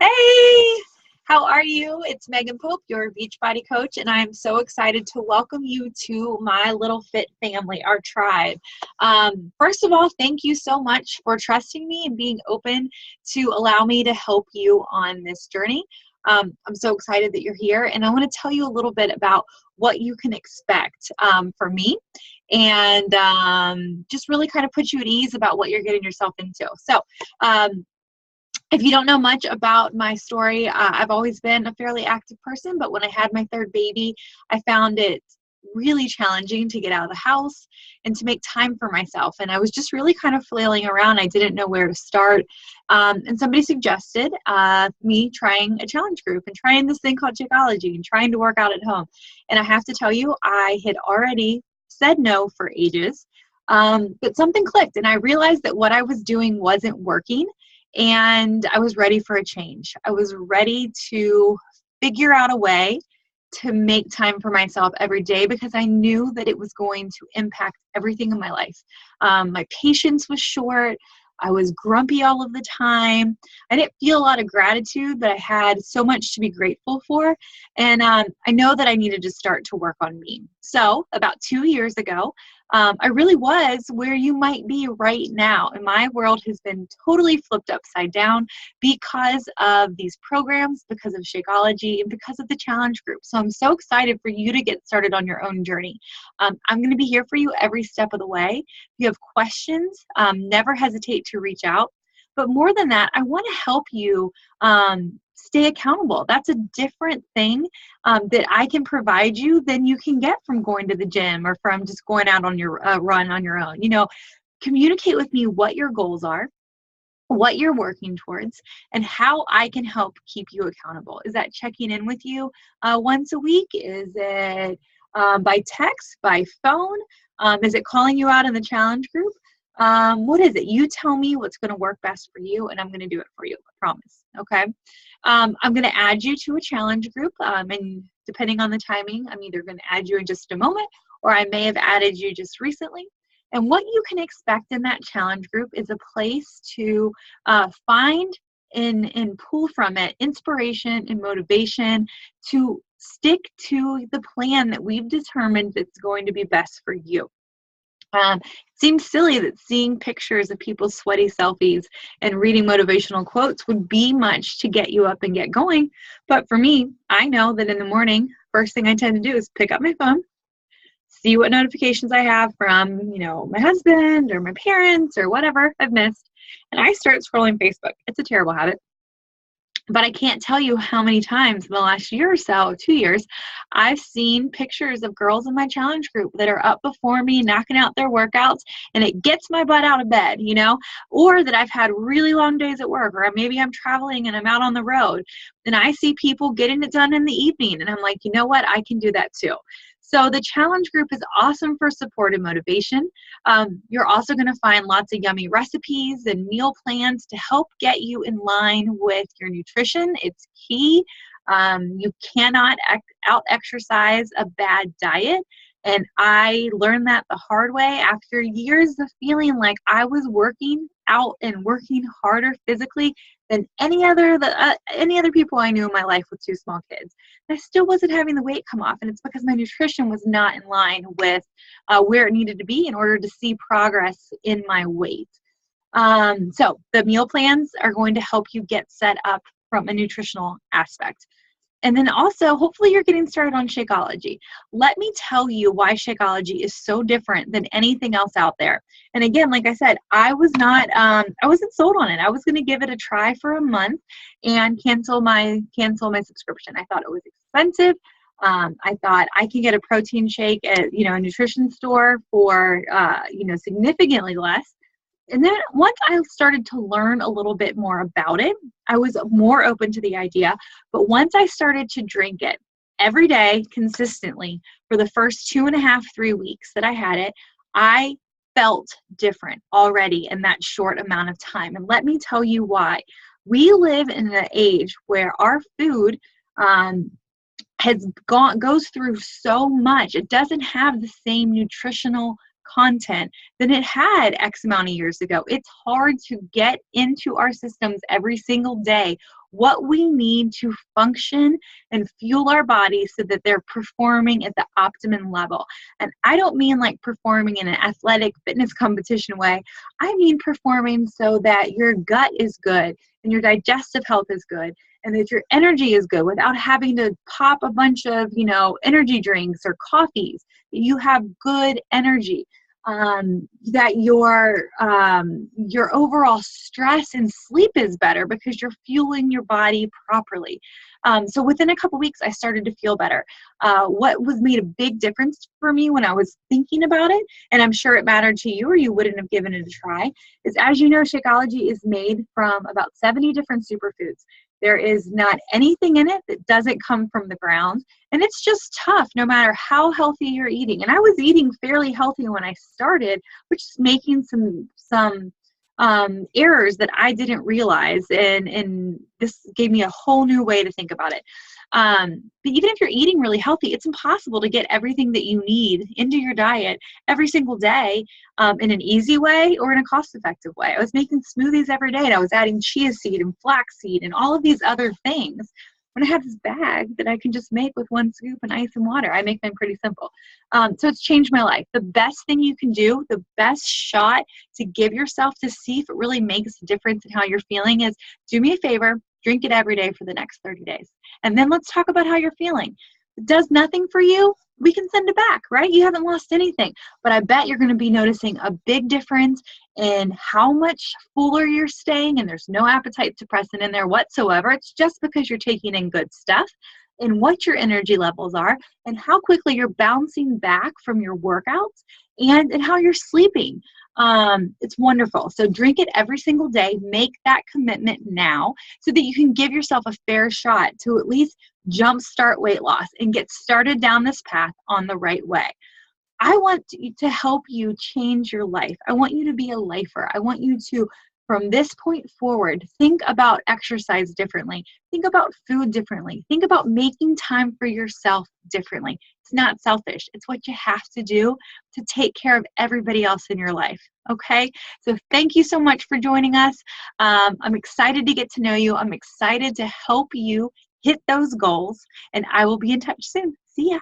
Hey, how are you? It's Megan Pope, your Beachbody coach, and I'm so excited to welcome you to my little fit family, our tribe. First of all, thank you so much for trusting me and being open to allow me to help you on this journey. I'm so excited that you're here, and I want to tell you a little bit about what you can expect from me and just really kind of put you at ease about what you're getting yourself into. If you don't know much about my story, I've always been a fairly active person, but when I had my third baby, I found it really challenging to get out of the house and to make time for myself. And I was just really kind of flailing around. I didn't know where to start. And somebody suggested me trying a challenge group and trying this thing called Shakeology and trying to work out at home. And I have to tell you, I had already said no for ages, but something clicked and I realized that what I was doing wasn't working. And I was ready for a change. I was ready to figure out a way to make time for myself every day because I knew that it was going to impact everything in my life. My patience was short. I was grumpy all of the time. I didn't feel a lot of gratitude, but I had so much to be grateful for. And I know that I needed to start to work on me. So about 2 years ago, I really was where you might be right now. And my world has been totally flipped upside down because of these programs, because of Shakeology, and because of the challenge group. So I'm so excited for you to get started on your own journey. I'm going to be here for you every step of the way. If you have questions, never hesitate to reach out. But more than that, I want to help you stay accountable. That's a different thing that I can provide you than you can get from going to the gym or from just going out on your run on your own. Communicate with me what your goals are, what you're working towards, and how I can help keep you accountable. Is that checking in with you once a week? Is it by text, by phone? Is it calling you out in the challenge group? What is it? You tell me what's going to work best for you, and I'm going to do it for you. I promise. Okay. I'm going to add you to a challenge group, and depending on the timing, I'm either going to add you in just a moment, or I may have added you just recently. And what you can expect in that challenge group is a place to find and pull from it inspiration and motivation to stick to the plan that we've determined that's going to be best for you. It seems silly that seeing pictures of people's sweaty selfies and reading motivational quotes would be much to get you up and get going. But for me, I know that in the morning, first thing I tend to do is pick up my phone, see what notifications I have from, my husband or my parents or whatever I've missed, and I start scrolling Facebook. It's a terrible habit. But I can't tell you how many times in the last year or so, 2 years, I've seen pictures of girls in my challenge group that are up before me, knocking out their workouts, and it gets my butt out of bed, or that I've had really long days at work, or maybe I'm traveling and I'm out on the road, and I see people getting it done in the evening, and I'm like, you know what? I can do that too. So the challenge group is awesome for support and motivation. You're also going to find lots of yummy recipes and meal plans to help get you in line with your nutrition. It's key. You cannot out-exercise a bad diet. And I learned that the hard way after years of feeling like I was working out and working harder physically than any other people I knew in my life with 2 small kids. I still wasn't having the weight come off, and it's because my nutrition was not in line with where it needed to be in order to see progress in my weight. So the meal plans are going to help you get set up from a nutritional aspect. And then also, hopefully you're getting started on Shakeology. Let me tell you why Shakeology is so different than anything else out there. And again, like I said, I wasn't sold on it. I was going to give it a try for a month and cancel my subscription. I thought it was expensive. I thought I could get a protein shake at, a nutrition store for, significantly less. And then once I started to learn a little bit more about it, I was more open to the idea. But once I started to drink it every day consistently for the first 2.5, 3 weeks that I had it, I felt different already in that short amount of time. And let me tell you why. We live in an age where our food goes through so much. It doesn't have the same nutritional content than it had X amount of years ago. It's hard to get into our systems every single day what we need to function and fuel our bodies so that they're performing at the optimum level. And I don't mean like performing in an athletic fitness competition way. I mean performing so that your gut is good and your digestive health is good and that your energy is good without having to pop a bunch of, energy drinks or coffees, that you have good energy. That your overall stress and sleep is better because you're fueling your body properly. So within a couple weeks, I started to feel better. What was made a big difference for me when I was thinking about it, and I'm sure it mattered to you or you wouldn't have given it a try, is, as you know, Shakeology is made from about 70 different superfoods. There is not anything in it that doesn't come from the ground. And it's just tough no matter how healthy you're eating. And I was eating fairly healthy when I started, which is making some errors that I didn't realize. And this gave me a whole new way to think about it. But even if you're eating really healthy, it's impossible to get everything that you need into your diet every single day in an easy way or in a cost-effective way. I was making smoothies every day, and I was adding chia seed and flax seed and all of these other things when I have this bag that I can just make with one scoop and ice and water. I make them pretty simple. So it's changed my life. The best thing you can do, the best shot to give yourself to see if it really makes a difference in how you're feeling is, do me a favor, drink it every day for the next 30 days. And then let's talk about how you're feeling. If it does nothing for you, we can send it back, right? You haven't lost anything. But I bet you're going to be noticing a big difference in how much fuller you're staying, and there's no appetite suppressant in there whatsoever. It's just because you're taking in good stuff, and what your energy levels are, and how quickly you're bouncing back from your workouts, and how you're sleeping. It's wonderful. So drink it every single day. Make that commitment now so that you can give yourself a fair shot to at least jumpstart weight loss and get started down this path on the right way. I want to help you change your life. I want you to be a lifer. I want you to, from this point forward, think about exercise differently. Think about food differently. Think about making time for yourself differently. It's not selfish. It's what you have to do to take care of everybody else in your life. Okay? So thank you so much for joining us. I'm excited to get to know you. I'm excited to help you hit those goals, and I will be in touch soon. See ya.